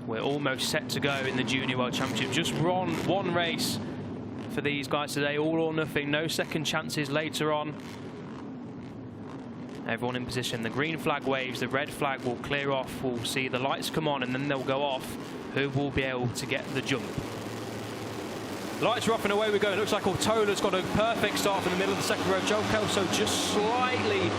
We're almost set to go in the Junior World Championship. Just one race for these guys today, all or nothing, no second chances later on. Everyone in position. The green flag waves, the red flag will clear off. We'll see the lights come on and then they'll go off. Who will be able to get the jump? Lights are off and away we go. It looks like Autodromo's got a perfect start from the middle of the second row. Joel Kelso just slightly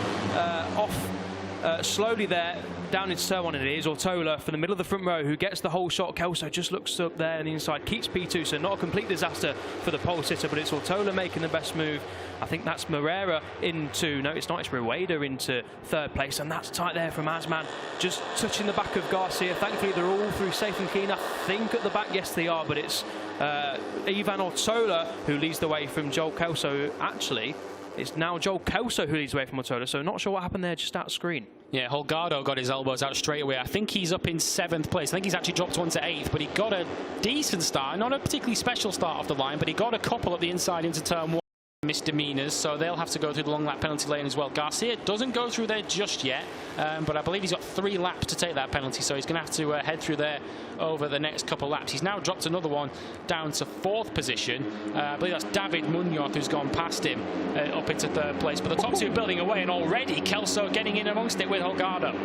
off, slowly there, down into turn one, and it is Autodromo from the middle of the front row who gets the whole shot. Kelso just looks up there on the inside, keeps P2, so not a complete disaster for the pole sitter, but it's Autodromo making the best move. I think that's Moreira into, no, it's not, it's Rueda into third place, and that's tight there from Asman, just touching the back of Garcia. Thankfully, they're all through safe and clean. I think at the back, yes, they are, but it's Ivan Autodromo who leads the way from Joel Kelso. Actually, it's now Joel Kelso who leads the way from Autodromo, so not sure what happened there just out of screen. Yeah, Holgado got his elbows out straight away. I think he's up in 7th place. I think he's actually dropped one to 8th, but he got a decent start. Not a particularly special start off the line, but he got a couple at the inside into turn 1. Misdemeanors, so they'll have to go through the long lap penalty lane as well. Garcia doesn't go through there just yet, but I believe he's got 3 laps to take that penalty, so he's going to have to head through there over the next couple laps. He's now dropped another one down to 4th position. I believe that's David Munoz who's gone past him up into 3rd place, but the top 2 building away, and already Kelso getting in amongst it with Holgado.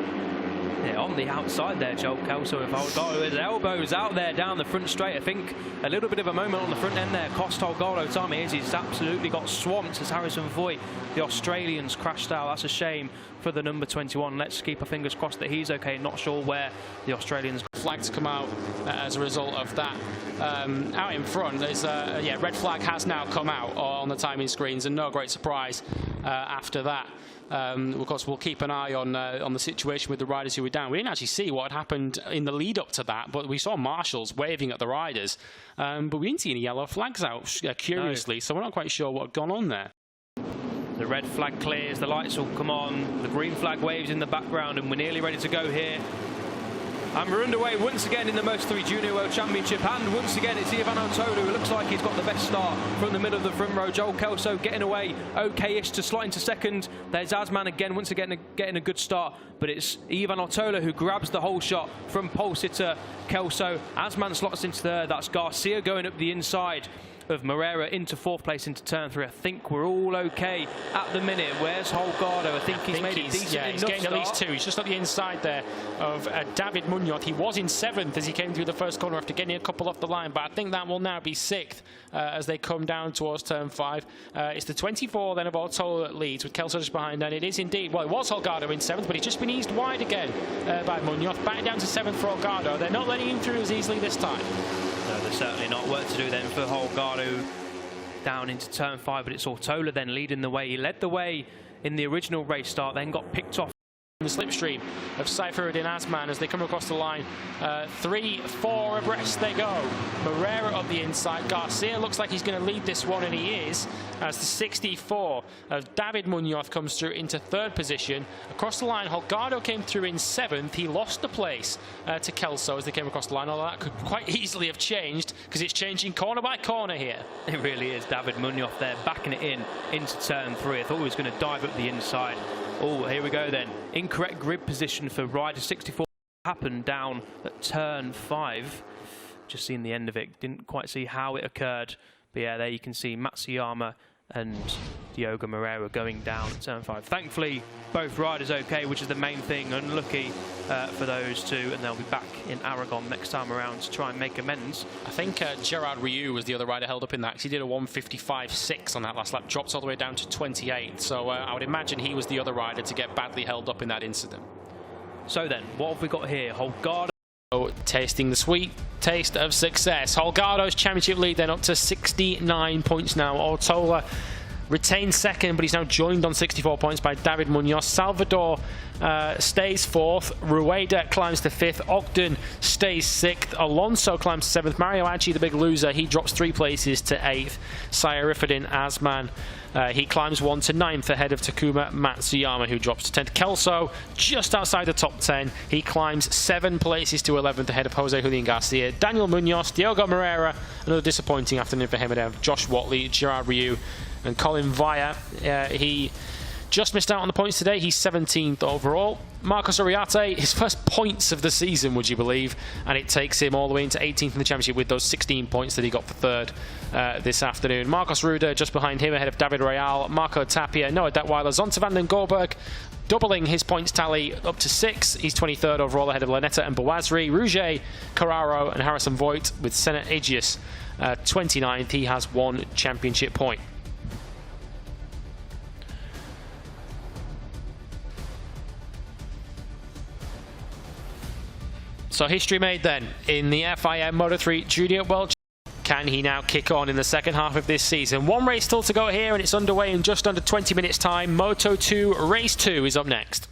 Yeah, on the outside there, Joel Kelso with Holgado, his elbows out there down the front straight. I think a little bit of a moment on the front end there cost Holgado time. He's absolutely got swamped as Harrison Voigt, the Australians, crashed out. That's a shame for the number 21. Let's keep our fingers crossed that he's okay. Not sure where the Australians. Flags come out as a result of that. Out in front, there's yeah, red flag has now come out on the timing screens, and no great surprise after that. Of course, we'll keep an eye on the situation with the riders who were down. We didn't actually see what had happened in the lead up to that, but we saw marshals waving at the riders. But we didn't see any yellow flags out, curiously, no. So we're not quite sure what had gone on there. The red flag clears, the lights will come on, the green flag waves in the background, and we're nearly ready to go here. And we're underway once again in the MOTO3 Junior World Championship, and once again it's Ivan Autodromo who looks like he's got the best start from the middle of the front row. Joel Kelso getting away okay-ish to slot into 2nd. There's Asman again, once again getting a good start, but it's Ivan Autodromo who grabs the whole shot from pole sitter Kelso. Asman slots into 3rd. That's Garcia going up the inside of Moreira into 4th place into turn 3. I think we're all okay at the minute. Where's Holgado? I think he's made it decent enough. He's getting at least 2. He's just at the inside there of David Munoz. He was in 7th as he came through the first corner after getting a couple off the line, but I think that will now be 6th as they come down towards turn 5. It's the 24 then of Autodromo that leads with Kelso just behind, and it is indeed, well, it was Holgado in 7th, but he's just been eased wide again by Munoz. Back down to 7th for Holgado. They're not letting him through as easily this time. No, there's certainly not. Work to do then for Holgado down into turn 5, but it's Autodromo then leading the way. He led the way in the original race start, then got picked off. The slipstream of Saifuddin Asman as they come across the line. 3-4 abreast they go. Moreira up the inside. Garcia looks like he's going to lead this one, and he is, as the 64 of David Munoz comes through into 3rd position. Across the line, Holgado came through in 7th. He lost the place to Kelso as they came across the line, although that could quite easily have changed because it's changing corner by corner here. It really is. David Munoz there backing it into turn 3. I thought he was going to dive up the inside. Oh, here we go then. Incorrect grid position for rider 64. Happened down at turn 5. Just seen the end of it. Didn't quite see how it occurred. But yeah, there you can see Matsuyama and Diogo Moreira going down at turn 5. Thankfully, both riders okay, which is the main thing. Unlucky for those two, and they'll be back in Aragon next time around to try and make amends. I think Gerard Ryu was the other rider held up in that, because he did a 1:55.6 on that last lap, dropped all the way down to 28. So I would imagine he was the other rider to get badly held up in that incident. So then, what have we got here? Holgado tasting the sweet taste of success. Holgado's championship lead then up to 69 points now. Autodromo retains 2nd, but he's now joined on 64 points by David Munoz. Salvador stays 4th. Rueda climbs to 5th. Ogden stays 6th. Alonso climbs 7th. Mario Aggi, the big loser, he drops 3 places to 8th. Saifuddin Asman, he climbs 1 to 9th ahead of Takuma Matsuyama, who drops to 10th. Kelso just outside the top 10. He climbs 7 places to 11th ahead of Jose Julian Garcia. Daniel Munoz, Diogo Moreira, another disappointing afternoon for him. Josh Watley, Gerard Ryu, and Colin Vaya. He just missed out on the points today. He's 17th overall. Marcos Uriarte, his first points of the season, would you believe? And it takes him all the way into 18th in the championship with those 16 points that he got for third this afternoon. Marcos Ruda just behind him, ahead of David Royale, Marco Tapia, Noah Detweiler, Zonta van den Gorberg, doubling his points tally up to 6. He's 23rd overall, ahead of Lanetta and Bawazri, Rouget, Carraro and Harrison Voigt, with Senna Agius 29th. He has 1 championship point. So history made then in the FIM Moto3 Junior World. Can he now kick on in the second half of this season? 1 race still to go here, and it's underway in just under 20 minutes time. Moto2 Race 2 is up next.